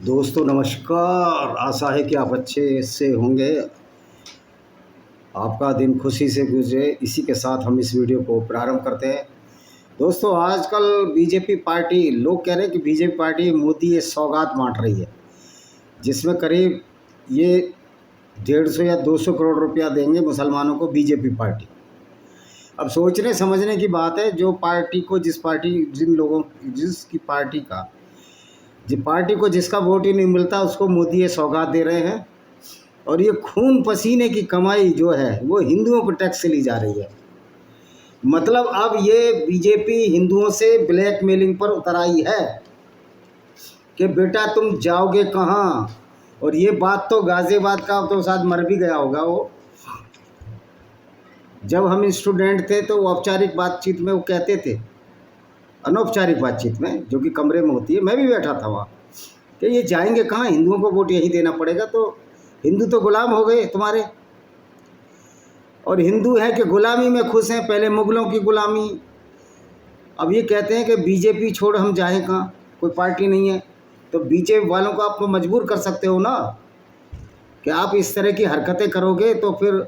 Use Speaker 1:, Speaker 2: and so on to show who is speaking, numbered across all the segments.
Speaker 1: दोस्तों नमस्कार। आशा है कि आप अच्छे से होंगे, आपका दिन खुशी से गुजरे। इसी के साथ हम इस वीडियो को प्रारंभ करते हैं। दोस्तों आजकल बीजेपी पार्टी, लोग कह रहे हैं कि बीजेपी पार्टी मोदी ये सौगात बांट रही है, जिसमें करीब ये 150 या 200 करोड़ रुपया देंगे मुसलमानों को बीजेपी पार्टी। अब सोचने समझने की बात है, जो पार्टी को जिसकी पार्टी का पार्टी को जिसका वोट ही नहीं मिलता उसको मोदी ये सौगात दे रहे हैं। और ये खून पसीने की कमाई जो है वो हिंदुओं को टैक्स से ली जा रही है। मतलब अब ये बीजेपी हिंदुओं से ब्लैकमेलिंग पर उतर आई है कि बेटा तुम जाओगे कहाँ। और ये बात तो गाज़ियाबाद का तो शायद मर भी गया होगा वो। जब हम स्टूडेंट थे तो औपचारिक बातचीत में वो कहते थे, अनौपचारिक बातचीत में जो कि कमरे में होती है, मैं भी बैठा था वहाँ, कि ये जाएंगे कहाँ, हिंदुओं को वोट यहीं देना पड़ेगा। तो हिंदू तो गुलाम हो गए तुम्हारे, और हिंदू हैं कि गुलामी में खुश हैं, पहले मुगलों की गुलामी। अब ये कहते हैं कि बीजेपी छोड़ हम जाएं कहाँ, कोई पार्टी नहीं है। तो बीजेपी वालों को आप मजबूर कर सकते हो ना कि आप इस तरह की हरकतें करोगे तो फिर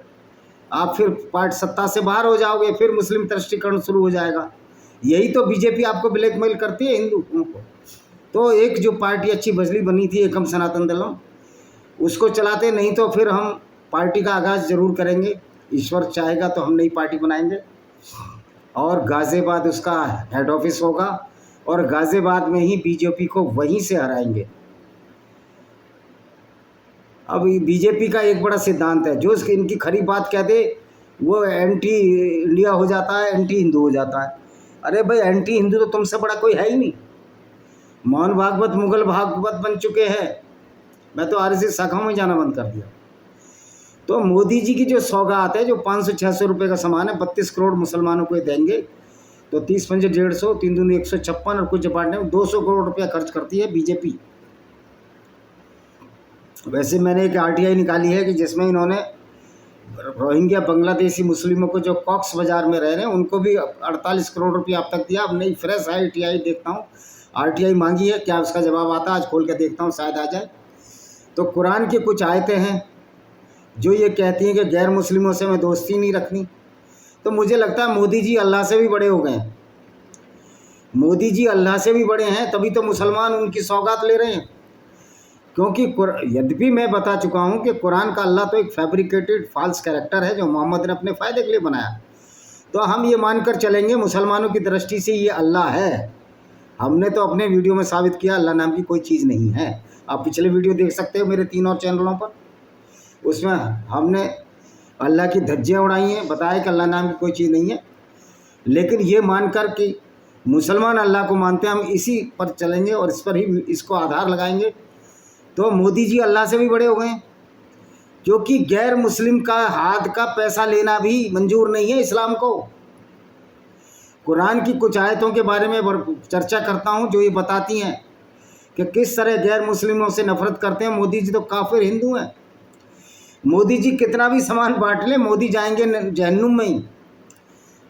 Speaker 1: आप पार्टी सत्ता से बाहर हो जाओगे, फिर मुस्लिम तुष्टीकरण शुरू हो जाएगा। यही तो बीजेपी आपको ब्लैकमेल करती है हिंदुओं को। तो एक जो पार्टी अच्छी बजली बनी थी एकम सनातन दलम, उसको चलाते, नहीं तो फिर हम पार्टी का आगाज़ ज़रूर करेंगे। ईश्वर चाहेगा तो हम नई पार्टी बनाएंगे और गाज़ियाबाद उसका हेड ऑफिस होगा और गाज़ियाबाद में ही बीजेपी को वहीं से हराएंगे। अब बीजेपी का एक बड़ा सिद्धांत है, जो इनकी खरी बात कह दे वो एंटी इंडिया हो जाता है, एंटी हिंदू हो जाता है। अरे भाई, एंटी हिंदू तो तुमसे बड़ा कोई है ही नहीं। मोहन भागवत मुगल भागवत बन चुके हैं। मैं तो आरएसएस शाखाओं में जाना बंद कर दिया। तो मोदी जी की जो सौगात है, जो 500-600 रुपये का सामान है, 32 करोड़ मुसलमानों को देंगे। तो 30 पंजे 150, 3 दूनी 156, और कुछ डिपार्टमेंट में 200 करोड़ रुपया खर्च करती है बीजेपी। वैसे मैंने एक आरटीआई निकाली है कि जिसमें इन्होंने रोहिंग्या बांग्लादेशी मुस्लिमों को जो कॉक्स बाज़ार में रह रहे हैं उनको भी 48 करोड़ रुपया अब तक दिया। अब नई फ्रेश आरटीआई देखता हूँ, आरटीआई मांगी है, क्या उसका जवाब आता है, आज खोल के देखता हूँ, शायद आ जाए। तो कुरान की कुछ आयतें हैं जो ये कहती हैं कि गैर मुस्लिमों से हमें दोस्ती नहीं रखनी। तो मुझे लगता है मोदी जी अल्लाह से भी बड़े हो गए हैं। मोदी जी अल्लाह से भी बड़े हैं, तभी तो मुसलमान उनकी सौगात ले रहे हैं। क्योंकि यद्यपि मैं बता चुका हूँ कि कुरान का अल्लाह तो एक फैब्रिकेटेड फॉल्स कैरेक्टर है जो मोहम्मद ने अपने फ़ायदे के लिए बनाया। तो हम ये मानकर चलेंगे मुसलमानों की दृष्टि से ये अल्लाह है। हमने तो अपने वीडियो में साबित किया अल्लाह नाम की कोई चीज़ नहीं है। आप पिछले वीडियो देख सकते हो मेरे 3 और चैनलों पर, उसमें हमने अल्लाह की धज्जियाँ उड़ाई हैं, बताया कि अल्लाह नाम की कोई चीज़ नहीं है। लेकिन ये मानकर कि मुसलमान अल्लाह को मानते हैं, हम इसी पर चलेंगे और इस पर ही इसको आधार लगाएंगे। तो मोदी जी अल्लाह से भी बड़े हो गए हैं, क्योंकि गैर मुस्लिम का हाथ का पैसा लेना भी मंजूर नहीं है इस्लाम को। कुरान की कुछ आयतों के बारे में चर्चा करता हूं जो ये बताती हैं कि किस तरह गैर मुस्लिमों से नफरत करते हैं। मोदी जी तो काफिर हिंदू हैं। मोदी जी कितना भी सामान बांट ले, मोदी जाएंगे जहन्नुम में ही।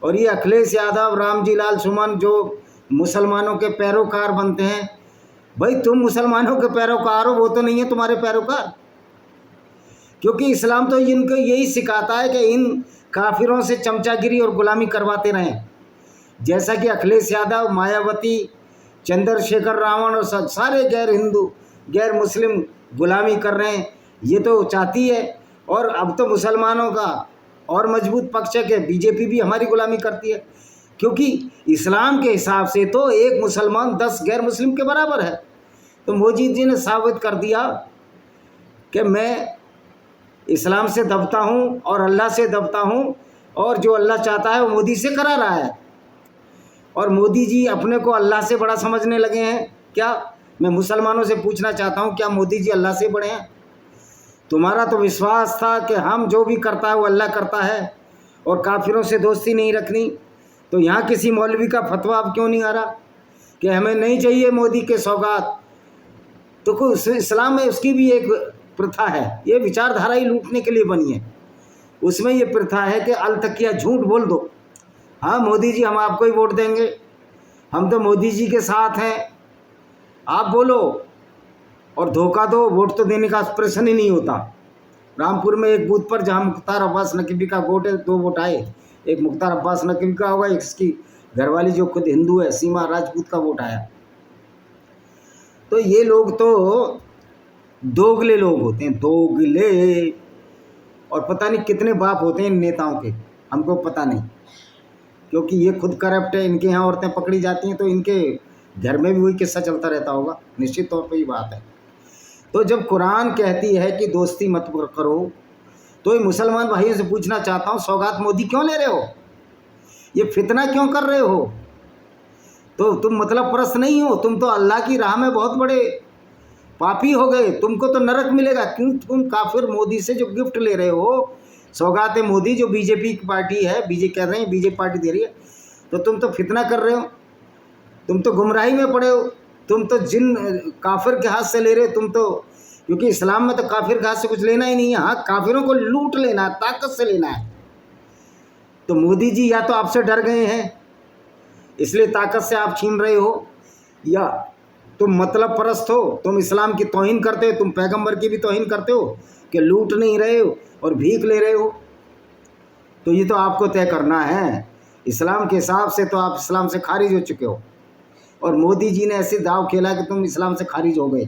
Speaker 1: और ये अखिलेश यादव, रामजी लाल सुमन जो मुसलमानों के पैरोकार बनते हैं, भाई तुम मुसलमानों के पैरोकार हो, वो तो नहीं है तुम्हारे पैरोकार। क्योंकि इस्लाम तो इनको यही सिखाता है कि इन काफिरों से चमचागिरी और गुलामी करवाते रहें। जैसा कि अखिलेश यादव, मायावती, चंद्रशेखर रावण और सारे गैर हिंदू गैर मुस्लिम गुलामी कर रहे हैं, ये तो चाहती है। और अब तो मुसलमानों का और मजबूत पक्ष है कि बीजेपी भी हमारी गुलामी करती है, क्योंकि इस्लाम के हिसाब से तो एक मुसलमान 10 गैर मुस्लिम के बराबर है। तो मोदी जी ने साबित कर दिया कि मैं इस्लाम से दबता हूँ और अल्लाह से दबता हूँ, और जो अल्लाह चाहता है वो मोदी से करा रहा है। और मोदी जी अपने को अल्लाह से बड़ा समझने लगे हैं क्या? मैं मुसलमानों से पूछना चाहता हूँ, क्या मोदी जी अल्लाह से बड़े हैं? तुम्हारा तो विश्वास था कि हम जो भी करता है वो अल्लाह करता है और काफिरों से दोस्ती नहीं रखनी। तो यहाँ किसी मौलवी का फतवा अब क्यों नहीं आ रहा कि हमें नहीं चाहिए मोदी के सौगात? तो इस्लाम में उसकी भी एक प्रथा है, ये विचारधारा ही लूटने के लिए बनी है। उसमें ये प्रथा है कि अल तकिया झूठ बोल दो, हाँ मोदी जी हम आपको ही वोट देंगे, हम तो मोदी जी के साथ हैं, आप बोलो। और धोखा दो, वोट तो देने का प्रश्न ही नहीं होता। रामपुर में एक बूथ पर जहाँ मुख्तार अब्बास नकवी का वोट है, 2 वोट आए, एक मुख्तार अब्बास नकवी का होगा, एक इसकी घरवाली जो खुद हिंदू है सीमा राजपूत का वोट आया। तो ये लोग तो दोगले लोग होते हैं, दोगले, और पता नहीं कितने बाप होते हैं इन नेताओं के, हमको पता नहीं, क्योंकि ये खुद करप्ट है। इनके यहाँ औरतें पकड़ी जाती हैं तो इनके घर में भी वही किस्सा चलता रहता होगा, निश्चित तौर पे ये बात है। तो जब कुरान कहती है कि दोस्ती मत करो, तो ये मुसलमान भाइयों से पूछना चाहता हूँ, सौगात मोदी क्यों ले रहे हो? ये फितना क्यों कर रहे हो? तो तुम मतलब परस्त नहीं हो, तुम तो अल्लाह की राह में बहुत बड़े पापी हो गए, तुमको तो नरक मिलेगा। क्यों तुम काफिर मोदी से जो गिफ्ट ले रहे हो, सौगात मोदी जो बीजेपी की पार्टी है, बीजेपी कह रहे हैं, बीजेपी पार्टी दे रही है, तो तुम तो फितना कर रहे हो, तुम तो गुमराही में पड़े हो, तुम तो जिन काफिर के हाथ से ले रहे हो, तुम तो, क्योंकि इस्लाम में तो काफिर के हाथ से कुछ लेना ही नहीं है, हाँ काफिरों को लूट लेना है, ताकत से लेना है। तो मोदी जी या तो आपसे डर गए हैं इसलिए ताकत से आप छीन रहे हो, या तुम मतलब परस्त हो, तुम इस्लाम की तौहीन करते हो, तुम पैगंबर की भी तौहीन करते हो कि लूट नहीं रहे हो और भीख ले रहे हो। तो ये तो आपको तय करना है। इस्लाम के हिसाब से तो आप इस्लाम से खारिज हो चुके हो, और मोदी जी ने ऐसे दाव खेला कि तुम इस्लाम से खारिज हो गए,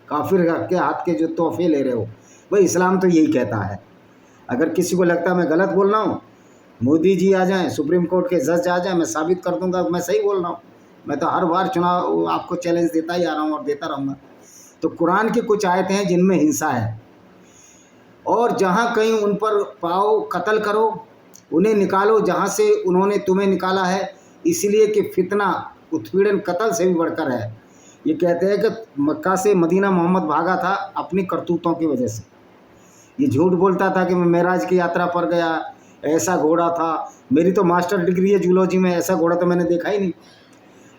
Speaker 1: काफिर के हाथ के जो तोहफे ले रहे हो। भाई इस्लाम तो यही कहता है। अगर किसी को लगता है मैं गलत बोल रहा हूँ, मोदी जी आ जाएं, सुप्रीम कोर्ट के जज आ जाएं, मैं साबित कर दूंगा मैं सही बोल रहा हूँ। मैं तो हर बार चुनाव आपको चैलेंज देता ही आ रहा हूँ और देता रहूँगा। तो कुरान की कुछ आयतें हैं जिनमें हिंसा है, और जहाँ कहीं उन पर पाओ कत्ल करो, उन्हें निकालो जहाँ से उन्होंने तुम्हें निकाला है, इसलिए कि फितना उत्पीड़न कत्ल से भी बढ़कर है। ये कहते हैं कि मक्का से मदीना मोहम्मद भागा था अपनी करतूतों की वजह से। ये झूठ बोलता था कि मैं मेराज की यात्रा पर गया, ऐसा घोड़ा था, मेरी तो मास्टर डिग्री है जूलॉजी में, ऐसा घोड़ा तो मैंने देखा ही नहीं।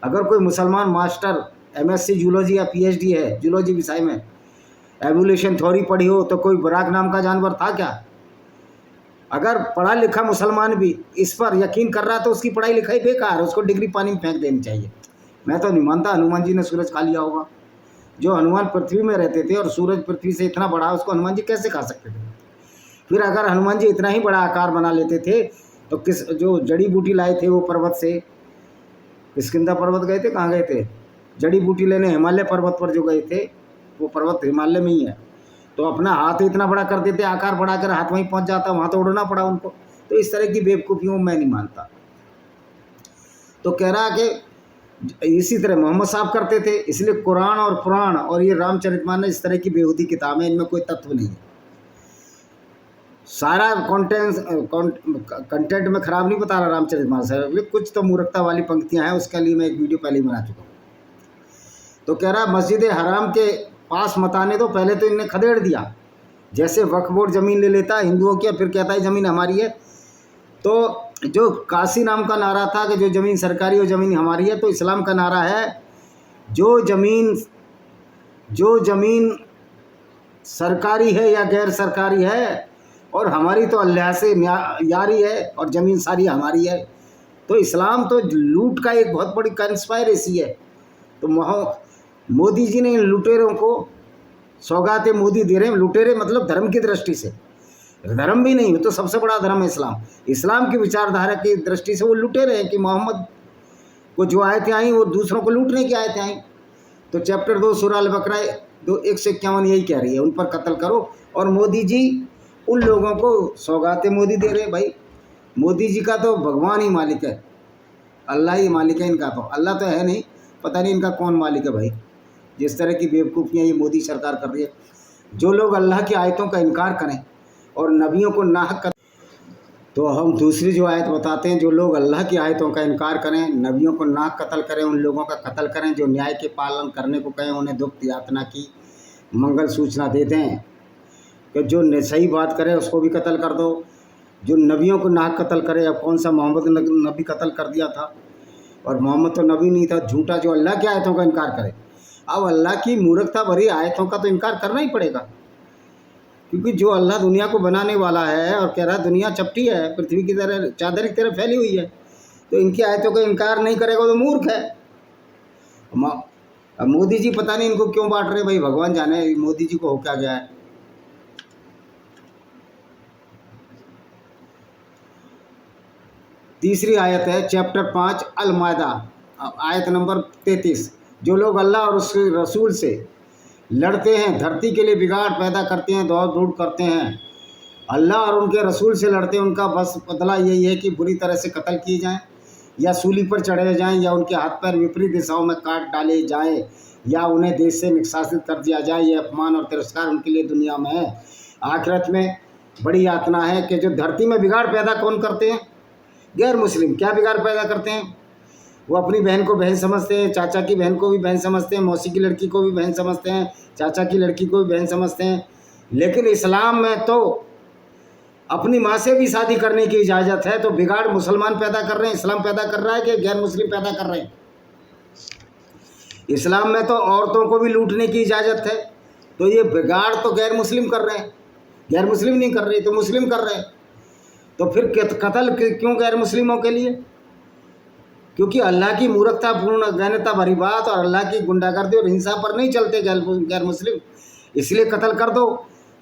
Speaker 1: अगर कोई मुसलमान मास्टर एमएससी जूलॉजी या पीएचडी है जूलॉजी विषय में, एवोल्यूशन थ्योरी पढ़ी हो, तो कोई बुराक नाम का जानवर था क्या? अगर पढ़ा लिखा मुसलमान भी इस पर यकीन कर रहा तो उसकी पढ़ाई लिखाई बेकार, उसको डिग्री पानी में फेंक देनी चाहिए। मैं तो नहीं मानता हनुमान जी ने सूरज खा लिया होगा। जो हनुमान पृथ्वी में रहते थे और सूरज पृथ्वी से इतना बड़ा, उसको हनुमान जी कैसे खा सकते थे? फिर अगर हनुमान जी इतना ही बड़ा आकार बना लेते थे तो किस जो जड़ी बूटी लाए थे वो पर्वत से, किष्किंधा पर्वत गए थे, कहाँ गए थे? जड़ी बूटी लेने हिमालय पर्वत पर जो गए थे, वो पर्वत हिमालय में ही है, तो अपना हाथ इतना बड़ा कर देते, आकार बढ़ाकर हाथ वहीं पहुंच जाता, वहाँ तो उड़ना पड़ा उनको। तो इस तरह की बेवकूफ़ियों मैं नहीं मानता। तो कह रहा कि इसी तरह मोहम्मद साहब करते थे, इसलिए कुरान और पुराण और ये रामचरितमानस इस तरह की बेहूदी किताबें, इनमें कोई तत्व नहीं है। सारा कंटेंट में ख़राब नहीं बता रहा रामचरितमानस है, कुछ तो मूर्खता वाली पंक्तियां हैं, उसके लिए मैं एक वीडियो पहले ही बना चुका हूँ। तो कह रहा मस्जिद हराम के पास मत आने दो, पहले तो इनने खदेड़ दिया, जैसे वक्फ बोर्ड ज़मीन ले लेता हिंदुओं की, फिर कहता है ज़मीन हमारी है। तो जो काशी नाम का नारा था कि जो ज़मीन सरकारी वो ज़मीन हमारी है, तो इस्लाम का नारा है जो ज़मीन सरकारी है या गैर सरकारी है, और हमारी तो अल्लाह से यारी है और ज़मीन सारी हमारी है। तो इस्लाम तो लूट का एक बहुत बड़ी कंस्पायरेसी है। तो मोदी जी ने इन लुटेरों को सौगात मोदी दे रहे हैं। लुटेरे मतलब धर्म की दृष्टि से, धर्म भी नहीं, तो सबसे बड़ा धर्म है इस्लाम। इस्लाम की विचारधारा की दृष्टि से वो लुटेरे हैं कि मोहम्मद को जो आयतें आई वो दूसरों को लूटने की आयतें आई। तो चैप्टर 2 सूरह अल-बकरा 151 यही कह रही है, उन पर कत्ल करो। और मोदी जी उन लोगों को सौगात मोदी दे रहे हैं। भाई मोदी जी का तो भगवान ही मालिक है, अल्लाह ही मालिक है इनका, तो अल्लाह तो है नहीं, पता नहीं इनका कौन मालिक है। भाई जिस तरह की बेवकूफ़ियाँ ये मोदी सरकार कर रही है, जो लोग अल्लाह की आयतों का इनकार करें और नबियों को नाहक कर, तो हम दूसरी जो आयत बताते हैं, जो लोग अल्लाह की आयतों का इनकार करें, नबियों को नाहक कत्ल करें, उन लोगों का कत्ल करें जो न्याय के पालन करने को कहें, उन्हें दुख यातना की मंगल सूचना देते हैं कि जो सही बात करे उसको भी कत्ल कर दो, जो नबियों को नाहक कत्ल करे। अब कौन सा मोहम्मद नबी कत्ल कर दिया था, और मोहम्मद तो नबी नहीं था, झूठा जो अल्लाह की आयतों का इनकार करे। अब अल्लाह की मूर्खता भरी आयतों का तो इनकार करना ही पड़ेगा, क्योंकि जो अल्लाह दुनिया को बनाने वाला है और कह रहा है दुनिया चपटी है, पृथ्वी की तरह चादर की तरह फैली हुई है, तो इनकी आयतों का इनकार नहीं करेगा तो मूर्ख है। अब मोदी जी पता नहीं इनको क्यों बांट रहे, भाई भगवान जाने मोदी जी को हो क्या गया है। तीसरी आयत है चैप्टर 5 अल मायदा, आयत नंबर 33। जो लोग अल्लाह और उसके रसूल से लड़ते हैं, धरती के लिए बिगाड़ पैदा करते हैं, दौड़ धूप करते हैं, अल्लाह और उनके रसूल से लड़ते हैं, उनका बस बदला यही है कि बुरी तरह से कत्ल किए जाएं, या सूली पर चढ़े जाएं, या उनके हाथ पैर विपरीत दिशाओं में काट डाले जाएं, या उन्हें देश से निष्कासित कर दिया जाए। ये अपमान और तिरस्कार उनके लिए दुनिया में है, आखिरत में बड़ी यातना है। कि जो धरती में बिगाड़ पैदा कौन करते हैं? गैर मुस्लिम। क्या बिगाड़ पैदा करते हैं? वो अपनी बहन को बहन समझते हैं, चाचा की बहन को भी बहन समझते हैं, मौसी की लड़की को भी बहन समझते हैं, चाचा की लड़की को भी बहन समझते हैं। लेकिन इस्लाम में तो अपनी माँ से भी शादी करने की इजाज़त है। तो बिगाड़ मुसलमान पैदा कर रहे हैं, इस्लाम पैदा कर रहा है कि गैर मुस्लिम पैदा कर रहे हैं? इस्लाम में तो औरतों को भी लूटने की इजाज़त है, तो ये बिगाड़ तो गैर मुस्लिम कर रहे हैं, गैर मुस्लिम नहीं कर रहे, तो मुस्लिम कर रहे हैं। तो फिर कत्ल क्यों गैर मुस्लिमों के लिए? क्योंकि अल्लाह की मूर्खतापूर्ण गैरता भरी बात और अल्लाह की गुंडागर्दी और हिंसा पर नहीं चलते गैर मुस्लिम, इसलिए कत्ल कर दो।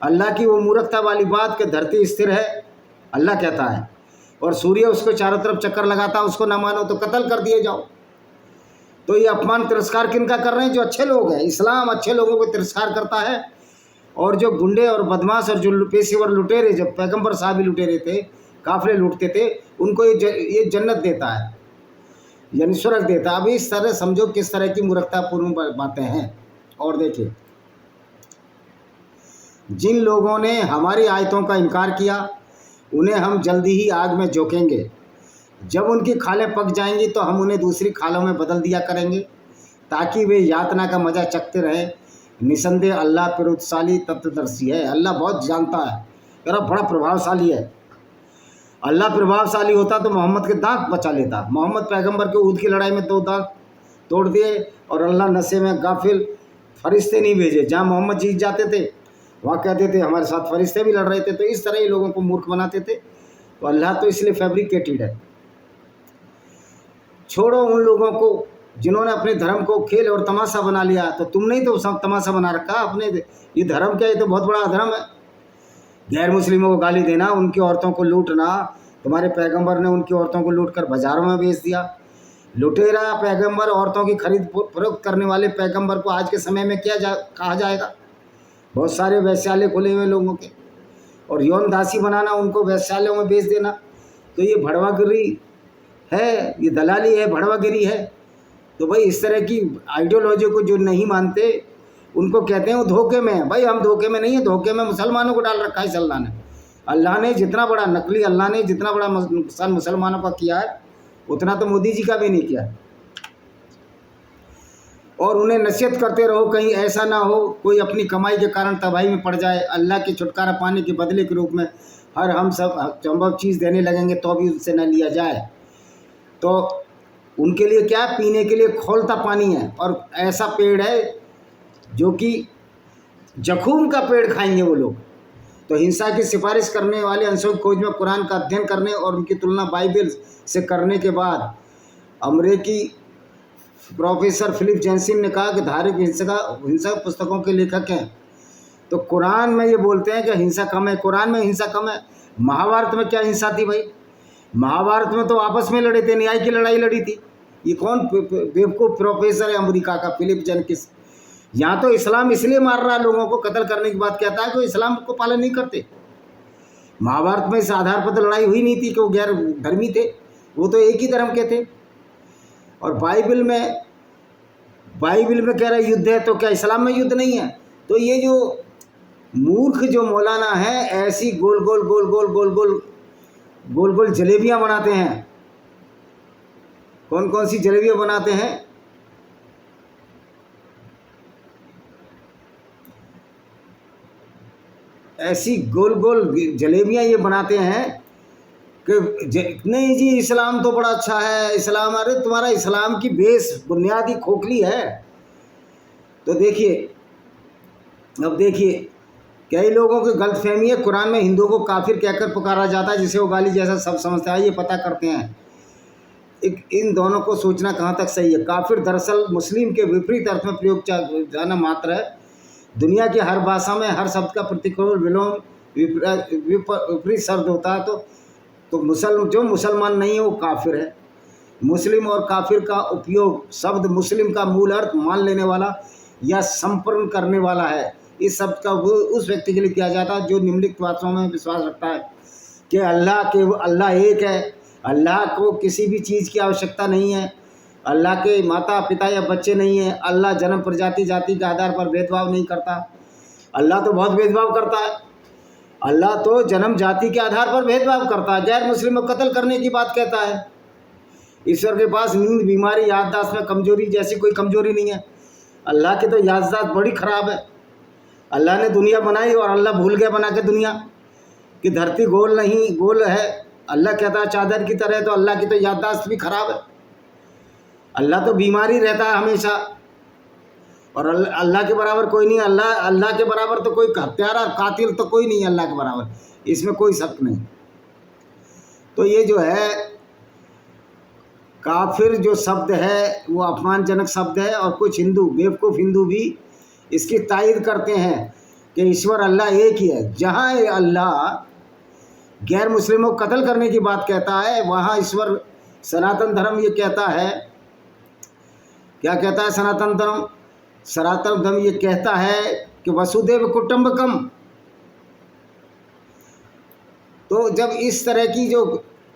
Speaker 1: अल्लाह की वो मूर्खता वाली बात कि धरती स्थिर है, अल्लाह कहता है, और सूर्य उसको चारों तरफ चक्कर लगाता है, उसको ना मानो तो कत्ल कर दिए जाओ। तो ये अपमान तिरस्कार किनका कर रहे हैं? जो अच्छे लोग हैं। इस्लाम अच्छे लोगों को तिरस्कार करता है, और जो गुंडे और बदमाश और जो पेशेवर लुटेरे, जब पैगंबर साहब ही लुटेरे थे, काफिले लूटते थे, उनको ये जन्नत देता है, यानी स्वर्ग देता है। अब इस तरह समझो किस तरह की मूर्खतापूर्ण बातें हैं। और देखिए, जिन लोगों ने हमारी आयतों का इनकार किया उन्हें हम जल्दी ही आग में झोंकेंगे। जब उनकी खालें पक जाएंगी तो हम उन्हें दूसरी खालों में बदल दिया करेंगे, ताकि वे यातना का मज़ा चखते रहें। निसंदेह अल्लाह प्रभुशाली तत्वदर्शी है। अल्लाह बहुत जानता है, तेरा बड़ा प्रभावशाली है। अल्लाह प्रभावशाली होता तो मोहम्मद के दांत बचा लेता। मोहम्मद पैगंबर के ऊद की लड़ाई में 2 दांत तोड़ दिए, और अल्लाह नशे में गाफिल फरिश्ते नहीं भेजे। जहाँ मोहम्मद जीत जाते थे वहाँ कहते थे हमारे साथ फरिश्ते भी लड़ रहे थे। तो इस तरह ही लोगों को मूर्ख बनाते थे। तो अल्लाह तो इसलिए फैब्रिकेटेड है। छोड़ो उन लोगों को जिन्होंने अपने धर्म को खेल और तमाशा बना लिया। तो तुमने ही तो सब तमाशा बना रखा अपने। ये धर्म क्या, ये तो बहुत बड़ा अधर्म है। गैर मुस्लिमों को गाली देना, उनकी औरतों को लूटना। तुम्हारे पैगंबर ने उनकी औरतों को लूट कर बाज़ारों में बेच दिया। लुटेरा पैगंबर, औरतों की खरीद फरोख्त करने वाले पैगंबर को आज के समय में क्या कहा जाएगा? बहुत सारे वैश्यालय खुले हुए लोगों के, और यौन दासी बनाना, उनको वैश्यालयों में बेच देना। तो ये भड़वागिरी है, ये दलाली है, भड़वागिरी है। तो भाई इस तरह की आइडियोलॉजी को जो नहीं मानते उनको कहते हैं वो धोखे में है। भाई हम धोखे में नहीं है, धोखे में मुसलमानों को डाल रखा है इस अल्लाह ने। अल्लाह ने जितना बड़ा नकली, अल्लाह ने जितना बड़ा नुकसान मुसलमानों का किया है, उतना तो मोदी जी का भी नहीं किया। और उन्हें नसीहत करते रहो, कहीं ऐसा ना हो कोई अपनी कमाई के कारण तबाही में पड़ जाए। अल्लाह के छुटकारा पाने के बदले के रूप में हम सब संभव चीज़ देने लगेंगे तो भी उनसे न लिया जाए। तो उनके लिए क्या, पीने के लिए खौलता पानी है, और ऐसा पेड़ है जो कि जखूम का पेड़ खाएंगे वो लोग। तो हिंसा की सिफारिश करने वाले अंशों की खोज में कुरान का अध्ययन करने और उनकी तुलना बाइबल से करने के बाद अमेरिकी प्रोफेसर फिलिप जेंसिन ने कहा कि धार्मिक हिंसा पुस्तकों के लेखक हैं। तो कुरान में ये बोलते हैं कि हिंसा कम है, कुरान में हिंसा कम है। महाभारत में क्या हिंसा थी भाई? महाभारत में तो आपस में लड़े थे, न्याय की लड़ाई लड़ी थी। ये कौन बेवकूफ़ प्रोफेसर है अमेरिका का, फिलिप जेंकिंस। यहाँ तो इस्लाम इसलिए मार रहा है लोगों को, कत्ल करने की बात कहता है कि इस्लाम को पालन नहीं करते। महाभारत में इस आधार पर तो लड़ाई हुई नहीं थी कि वो गैर धर्मी थे, वो तो एक ही धर्म के थे। और बाइबल में कह रहा है युद्ध है, तो क्या इस्लाम में युद्ध नहीं है? तो ये जो मूर्ख जो मौलाना है, ऐसी गोल गोल गोल गोल गोल गोल गोल गोल जलेबियाँ बनाते हैं। कौन कौन सी जलेबियाँ बनाते हैं? ऐसी गोल गोल जलेबियाँ ये बनाते हैं कि नहीं जी इस्लाम तो बड़ा अच्छा है, इस्लाम। अरे तुम्हारा इस्लाम की बेस बुनियादी खोखली है। तो देखिए, अब देखिए कई लोगों की गलतफहमी है, कुरान में हिंदुओं को काफिर कहकर पुकारा जाता है, जिसे वो गाली जैसा सब समझता है। ये पता करते हैं इन दोनों को सोचना कहाँ तक सही है। काफिर दरअसल मुस्लिम के विपरीत अर्थ में प्रयोग जाना मात्र है। दुनिया की हर भाषा में हर शब्द का प्रतिकूल विलोम विपरीत शब्द होता है। तो जो मुसलमान नहीं है वो काफिर है। मुस्लिम और काफिर का उपयोग शब्द मुस्लिम का मूल अर्थ मान लेने वाला या संपूर्ण करने वाला है। इस शब्द का वो उस व्यक्ति के लिए किया जाता है जो निम्नलिखित बातों में विश्वास रखता है कि अल्लाह एक है, अल्लाह को किसी भी चीज़ की आवश्यकता नहीं है, अल्लाह के माता पिता या बच्चे नहीं हैं, अल्लाह जन्म प्रजाति जाति के आधार पर भेदभाव नहीं करता। अल्लाह तो बहुत भेदभाव करता है, अल्लाह तो जन्म जाति के आधार पर भेदभाव करता है। गैर मुस्लिम को कत्ल करने की बात कहता है। ईश्वर के पास नींद, बीमारी, याददाश्त में कमजोरी जैसी कोई कमजोरी नहीं है। अल्लाह की तो याददाश्त बड़ी ख़राब है। अल्लाह ने दुनिया बनाई और अल्लाह भूल गया बना के दुनिया कि धरती गोल नहीं, गोल है। अल्लाह कहता है चादर की तरह, तो अल्लाह की तो याददाश्त भी खराब है। अल्लाह तो बीमारी रहता है हमेशा, और अल्लाह के बराबर कोई नहीं। अल्लाह के बराबर तो कोई हत्यारा कातिल तो कोई नहीं है अल्लाह के बराबर, इसमें कोई शक नहीं। तो ये जो है काफिर जो शब्द है वो अपमानजनक शब्द है, और कुछ हिंदू, बेवकूफ़ हिंदू भी इसकी तायद करते हैं कि ईश्वर अल्लाह एक ही है। जहाँ अल्लाह गैर मुस्लिमों को कत्ल करने की बात कहता है, वहाँ ईश्वर, सनातन धर्म ये कहता है, क्या कहता है सनातन धर्म? सनातन धर्म ये कहता है कि वसुदेव कुटुंबकम। तो जब इस तरह की जो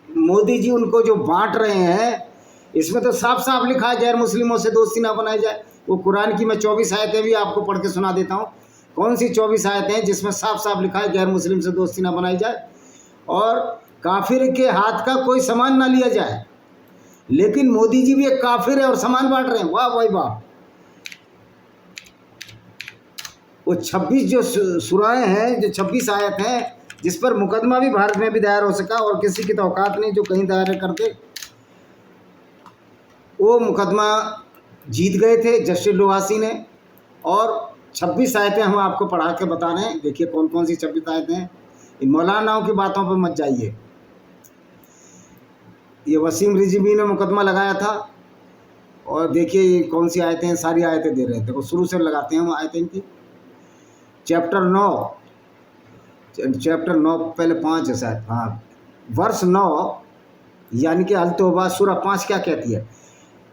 Speaker 1: मोदी जी उनको जो बांट रहे हैं, इसमें तो साफ साफ लिखा है गैर मुस्लिमों से दोस्ती ना बनाई जाए। वो कुरान की मैं 24 आयतें भी आपको पढ़ के सुना देता हूँ। कौन सी 24 आयतें हैं जिसमें साफ साफ लिखा है गैर मुस्लिम से दोस्ती ना बनाई जाए और काफिर के हाथ का कोई सामान ना लिया जाए। लेकिन मोदी जी भी एक काफिर है और सामान बांट रहे हैं। वाह भाई वाह। वो 26 जो सुराएं हैं, जो 26 आयत हैं, जिस पर मुकदमा भी भारत में भी दायर हो सका और किसी की तो औकात नहीं जो कहीं दायर करते, वो मुकदमा जीत गए थे जस्टिस लोहासी ने। और 26 आयतें हम आपको पढ़ा के बता रहे हैं। देखिए कौन कौन सी 26 आयतें हैं। इन मौलानाओं की बातों पर मत जाइए। ये वसीम रिजवी ने मुकदमा लगाया था, और देखिए ये कौन सी आयतें हैं, सारी आयतें दे रहे हैं। देखो शुरू से लगाते हैं हम आयतें की। चैप्टर 9 पहले 5 है शायद, हाँ, वर्ष 9 यानी कि अल तौबा सूरा 5 क्या कहती है?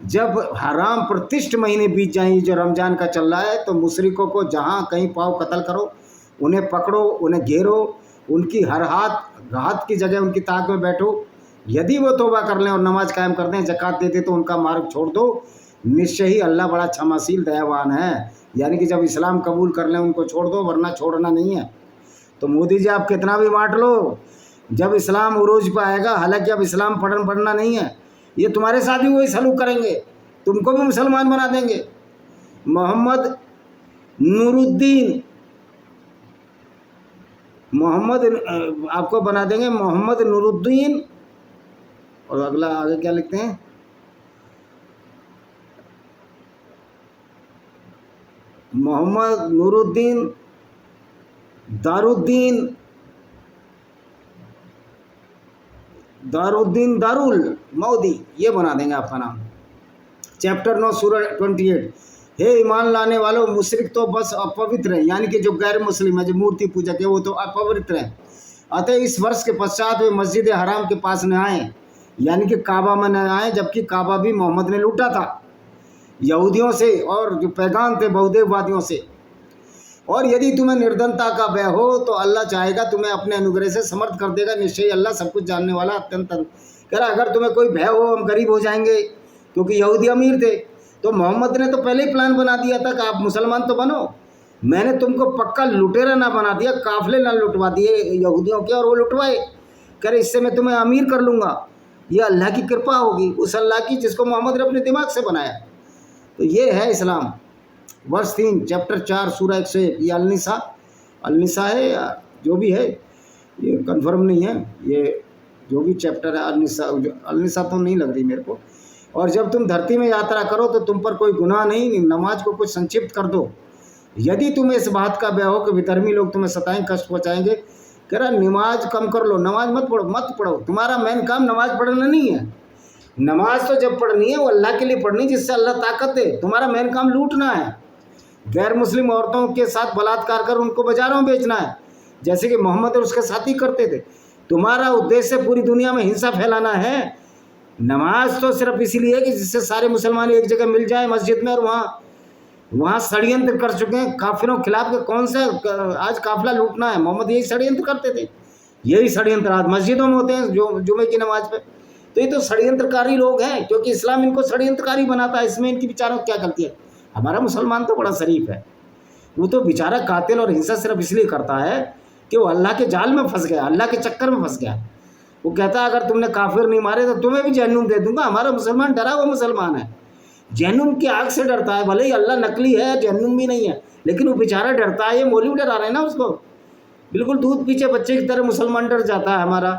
Speaker 1: जब हराम प्रतिष्ठ महीने बीत जाएंगे जो रमज़ान का चल रहा है, तो मुशरिकों को जहाँ कहीं पाओ कत्ल करो, उन्हें पकड़ो, उन्हें घेरो, उनकी हर हाथ की जगह उनकी ताक में बैठो। यदि वो तौबा कर लें और नमाज कायम कर दें, ज़कात देते, तो उनका मार्ग छोड़ दो। निश्चय ही अल्लाह बड़ा क्षमाशील दयावान है। यानी कि जब इस्लाम कबूल कर लें उनको छोड़ दो, वरना छोड़ना नहीं है। तो मोदी जी आप कितना भी बांट लो, जब इस्लाम उरूज पर आएगा, हालांकि अब इस्लाम पढ़ना नहीं है, ये तुम्हारे साथ भी वही सलूक करेंगे, तुमको भी मुसलमान बना देंगे। मोहम्मद आपको बना देंगे मोहम्मद नूरुद्दीन। और अगला आगे क्या लिखते हैं? मोहम्मद नूरुद्दीन दारुल मोदी, ये बना देंगे आपका नाम। चैप्टर 9 सूरा 28। हे ईमान लाने वालों, मुशरिक तो बस अपवित्र हैं, यानी कि जो गैर मुस्लिम है, जो मूर्ति पूजक है, वो तो अपवित्र हैं। अतः इस वर्ष के पश्चात वे मस्जिद हराम के पास न आए, यानी कि काबा में न आए, जबकि काबा भी मोहम्मद ने लूटा था यहूदियों से और जो पैगाम थे बहुदेववादियों से। और यदि तुम्हें निर्धनता का भय हो तो अल्लाह चाहेगा तुम्हें अपने अनुग्रह से समर्थ कर देगा। निश्चय अल्लाह सब कुछ जानने वाला अत्यंत। कह रहा अगर तुम्हें कोई भय हो, हम गरीब हो जाएंगे, क्योंकि यहूदी अमीर थे, तो मोहम्मद ने तो पहले ही प्लान बना दिया था कि आप मुसलमान तो बनो, मैंने तुमको पक्का लुटेरा ना बना दिया, काफिले ना लुटवा दिए यहूदियों के, और वो लुटवाए। कह रहे इससे मैं तुम्हें अमीर कर लूँगा। ये अल्लाह की कृपा होगी, उस अल्लाह की जिसको मोहम्मद ने अपने दिमाग से बनाया। तो ये है इस्लाम। वर्ष 3 चैप्टर 4 सूरा 101। ये अलनिसा है या जो भी है, ये कंफर्म नहीं है, ये जो भी चैप्टर है अलनिसा तो नहीं लग रही मेरे को। और जब तुम धरती में यात्रा करो तो तुम पर कोई गुनाह नहीं, नमाज को कुछ संक्षिप्त कर दो। यदि तुम्हें इस बात का भय हो कि विधर्मी लोग तुम्हें सताएं, कष्ट पहुँचाएंगे, कह रहा नमाज कम कर लो, नमाज मत पढ़ो। तुम्हारा मेन काम नमाज पढ़ना नहीं है, नमाज तो जब पढ़नी है वो अल्लाह के लिए पढ़नी जिससे अल्लाह ताकत दे। तुम्हारा मेन काम लूटना है, गैर मुस्लिम औरतों के साथ बलात्कार कर उनको बाजारों में बेचना है, जैसे कि मोहम्मद और उसके साथी करते थे। तुम्हारा उद्देश्य पूरी दुनिया में हिंसा फैलाना है। नमाज तो सिर्फ इसीलिए कि जिससे सारे मुसलमान एक जगह मिल जाए मस्जिद में, और वहाँ षड्यंत्र कर चुके हैं काफिरों के खिलाफ के कौन सा आज काफिला लूटना है। मोहम्मद यही षड्यंत्र करते थे, यही षड्यंत्र आज मस्जिदों में होते हैं जो जुमे की नमाज पे। तो ये तो षड्यंत्रकारी लोग हैं, क्योंकि इस्लाम इनको षड्यंत्रकारी बनाता है। इसमें इनकी विचारों क्या गलती है? हमारा मुसलमान तो बड़ा शरीफ है, वो तो बेचारा कातिल और हिंसा सिर्फ इसलिए करता है कि वो अल्लाह के जाल में फंस गया, अल्लाह के चक्कर में फंस गया। वो कहता है अगर तुमने काफिर नहीं मारे तो तुम्हें भी जहन्नुम दे दूंगा। हमारा मुसलमान डरा हुआ मुसलमान है, जहन्नुम की आग से डरता है। भले ही अल्लाह नकली है, जहन्नुम भी नहीं है, लेकिन वो बेचारा डरता है। ये मौलवी डरा रहे हैं ना उसको, बिल्कुल दूध पीछे बच्चे की तरह मुसलमान डर जाता है हमारा।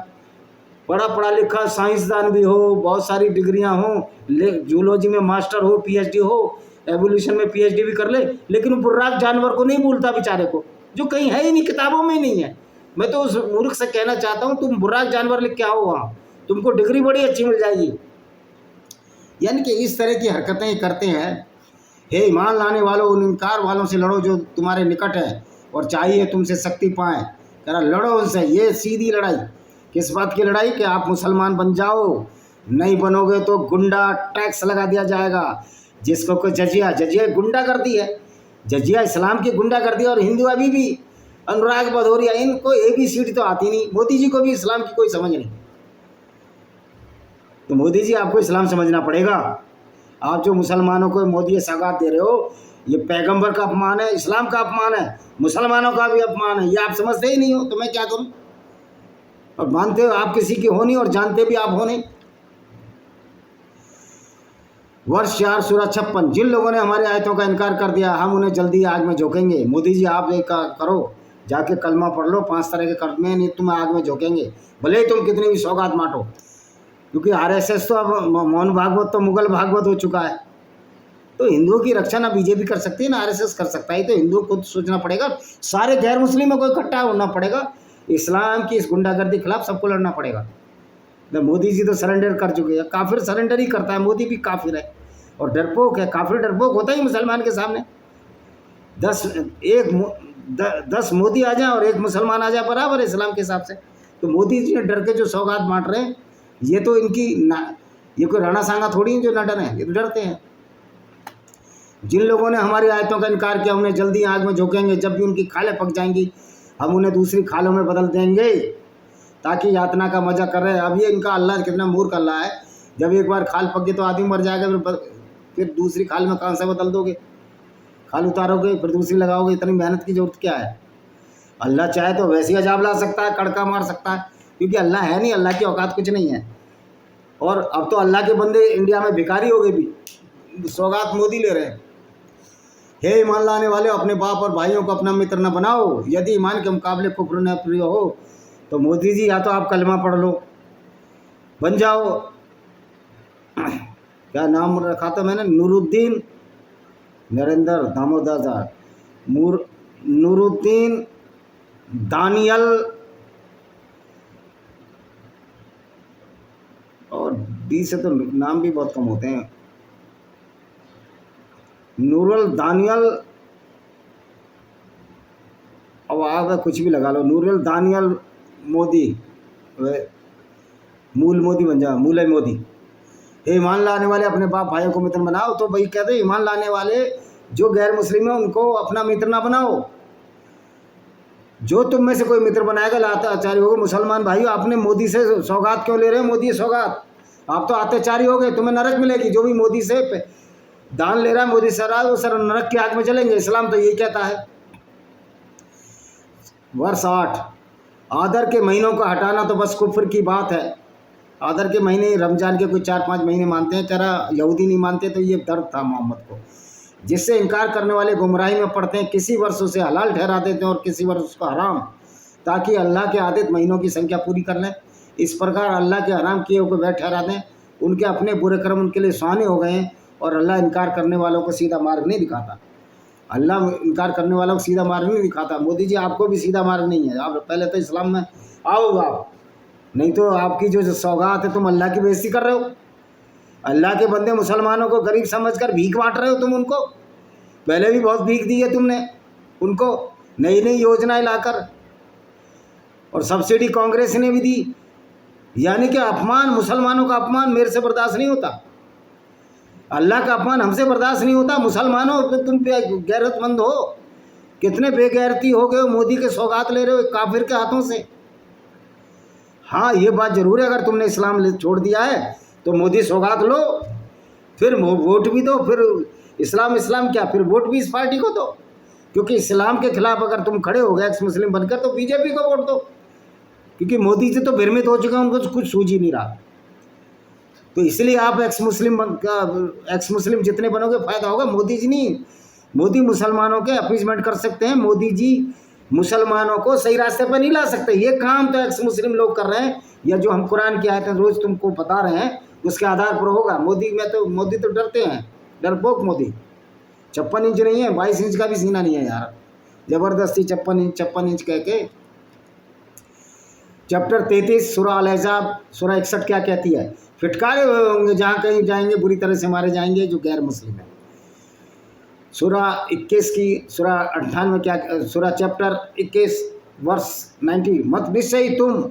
Speaker 1: बड़ा पढ़ा लिखा साइंसदान भी हो, बहुत सारी डिग्रियां हो, जूलॉजी में मास्टर हो, पीएचडी हो, एवोल्यूशन में पीएचडी भी कर ले, लेकिन वो बुर्राक जानवर को नहीं भूलता बेचारे को, जो कहीं है ही नहीं, किताबों में ही नहीं है। मैं तो उस मूर्ख से कहना चाहता हूँ तुम बुर्राक जानवर लिख के आओ, वहाँ तुमको डिग्री बड़ी अच्छी मिल जाएगी। यानी कि इस तरह की हरकतें करते हैं। हे ईमान लाने वालों, उन इनकार वालों से लड़ो जो तुम्हारे निकट है और चाहिए तुमसे शक्ति पाएँ। कह रहा लड़ो उनसे। ये सीधी लड़ाई, किस बात की लड़ाई? कि आप मुसलमान बन जाओ, नहीं बनोगे तो गुंडा टैक्स लगा दिया जाएगा, जिसको कोई जजिया गुंडा कर दी है, जजिया इस्लाम की गुंडा कर दिया। और हिंदू अभी भी अनुराग भदौरिया, इनको ABCD तो आती नहीं। मोदी जी को भी इस्लाम की कोई समझ नहीं। तो मोदी जी आपको इस्लाम समझना पड़ेगा। आप जो मुसलमानों को मोदी ये सौगात दे रहे हो, ये पैगंबर का अपमान है, इस्लाम का अपमान है, मुसलमानों का भी अपमान है। ये आप समझते ही नहीं हो, तो मैं क्या करूं? और मानते हो आप किसी की हो नहीं, और जानते भी आप हो नहीं। वर्ष 4 सूरह 56। जिन लोगों ने हमारी आयतों का इनकार कर दिया, हम उन्हें जल्दी आग में झोंकेंगे। मोदी जी आप एक करो, जाके कलमा पढ़ लो, 5 तरह के कर्म नहीं तुम्हें आग में झोंकेंगे, भले ही तुम कितनी भी सौगात बांटो। क्योंकि RSS तो अब मोहन भागवत तो मुगल भागवत हो चुका है। तो हिंदुओं की रक्षा ना BJP कर सकती है ना RSS कर सकता है। तो हिंदुओं को सोचना पड़ेगा, सारे गैर मुस्लिमों को इकट्ठा होना पड़ेगा, इस्लाम की इस गुंडागर्दी के खिलाफ सबको लड़ना पड़ेगा। तो मोदी जी तो सरेंडर कर चुके हैं, काफिर सरेंडर ही करता है, मोदी भी काफिर है और डरपोक है। काफिर डरपोक होता ही मुसलमान के सामने। 10 मोदी आ जाए और 1 मुसलमान आ जाए, बराबर है इस्लाम के हिसाब से। तो मोदी जी ने डर के जो सौगात बांट रहे हैं, ये तो ये कोई राणा सांगा थोड़ी है जो न डरे, ये तो डरते हैं। जिन लोगों ने हमारी आयतों का इनकार किया, उन्हें जल्दी आग में झोंकेंगे। जब भी उनकी खालें पक जाएंगी, हम उन्हें दूसरी खालों में बदल देंगे ताकि यातना का मजा कर रहे हैं। अब ये इनका अल्लाह कितना मूर्ख अल्लाह है। जब एक बार खाल पक गई तो आदमी मर जाएगा, फिर दूसरी खाल में कहाँ से बदल दोगे? खाल उतारोगे फिर दूसरी लगाओगे, इतनी मेहनत की जरूरत क्या है? अल्लाह चाहे तो वैसी अजाब ला सकता है, कड़का मार सकता है, क्योंकि अल्लाह है नहीं, अल्लाह की औकात कुछ नहीं है। और अब तो अल्लाह के बंदे इंडिया में भिखारी हो गए भी, सौगात मोदी ले रहे हैं। हे ईमान लाने वाले, अपने बाप और भाइयों को अपना मित्र न बनाओ। यदि ईमान के मुकाबले कुफ्र न प्रिय हो तो मोदी जी या तो आप कलमा पढ़ लो, बन जाओ। क्या नाम रखा था मैंने? नूरुद्दीन नरेंद्र दामोदर, नूरुद्दीन दानियल, और डी से तो नाम भी बहुत कम होते हैं। नूरल दानियल, अब आप कुछ भी लगा लो, नूरल दानियल मोदी, मूल मोदी बन जाओ, मूल मोदी। हे ईमान लाने वाले, अपने बाप भाइयों को मित्र बनाओ। तो भाई कहते हैं ईमान लाने वाले जो गैर मुस्लिम है उनको अपना मित्र ना बनाओ। जो तुम में से कोई मित्र बनाएगा लाता आचार्य होगा। मुसलमान भाइयों, आपने मोदी से सौगात क्यों ले रहे हो? मोदी सौगात, आप तो अत्याचारी हो गए, तुम्हें नरक मिलेगी। जो भी मोदी से दान ले रहा है, मोदी से रहा है, वो सर नरक की आग में चलेंगे। इस्लाम तो यही कहता है। वर्ष 8। आदर के महीनों को हटाना तो बस कुफ्र की बात है। आदर के महीने रमजान के कोई 4-5 महीने मानते हैं, कह रहा यहूदी नहीं मानते। तो ये दर्द था मोहम्मद को, जिससे इनकार करने वाले गुमराही में पड़ते हैं। किसी वर्ष उसे हलाल ठहरा देते हैं और किसी वर्ष उसको हराम, ताकि अल्लाह के आदित महीनों की संख्या पूरी कर लें। इस प्रकार अल्लाह के हराम किए हुए वह ठहरा दें। उनके अपने बुरे कर्म उनके लिए सुहाने हो गए हैं और अल्लाह इनकार करने वालों को सीधा मार्ग नहीं दिखाता। अल्लाह इनकार करने वालों को सीधा मार्ग नहीं दिखाता। मोदी जी आपको भी सीधा मार्ग नहीं है। आप पहले तो इस्लाम में आओ आप, नहीं तो आपकी जो सौगात है तुम अल्लाह की बेइज्जती कर रहे हो। अल्लाह के बंदे मुसलमानों को गरीब समझकर भीख बांट रहे हो तुम उनको। पहले भी बहुत भीख दी है तुमने उनको, नई नई योजनाएं लाकर, और सब्सिडी कांग्रेस ने भी दी। यानी कि अपमान, मुसलमानों का अपमान मेरे से बर्दाश्त नहीं होता, अल्लाह का अपमान हमसे बर्दाश्त नहीं होता। मुसलमानों तुम गैरतमंद हो, कितने बेगैरती हो गए हो, मोदी के सौगात ले रहे हो काफिर के हाथों से। हाँ ये बात जरूर है, अगर तुमने इस्लाम छोड़ दिया है तो मोदी सौगात लो, फिर वोट भी दो, फिर इस्लाम इस्लाम क्या, फिर वोट भी इस पार्टी को दो, क्योंकि इस्लाम के खिलाफ अगर तुम खड़े हो गए एक्स मुस्लिम बनकर तो बीजेपी को वोट दो, क्योंकि मोदी जी तो भ्रमित हो चुके हैं, उनको तो कुछ सूझ ही नहीं रहा। तो इसलिए आप एक्स मुस्लिम जितने बनोगे फायदा होगा, मोदी जी नहीं। मोदी मुसलमानों के अपीजमेंट कर सकते हैं, मोदी जी मुसलमानों को सही रास्ते पर नहीं ला सकते। ये काम तो एक्स मुस्लिम लोग कर रहे हैं, या जो हम कुरान की आयतें रोज तुमको बता रहे हैं उसके आधार पर होगा। मोदी तो डरते हैं, डरपोक मोदी। 56 इंच नहीं है, 22 इंच का भी सीना नहीं है यार, जबरदस्ती 56 इंच कह के। चैप्टर 33 सूरह अल-अहज़ाब सूरह 61 क्या कहती है? फिटकारे होंगे जहाँ कहीं जाएंगे, बुरी तरह से मारे जाएंगे जो गैर मुस्लिम है। सूरह 21 की सूरह 98 क्या, सूरह चैप्टर 21 वर्स 90, मत निश्चय तुम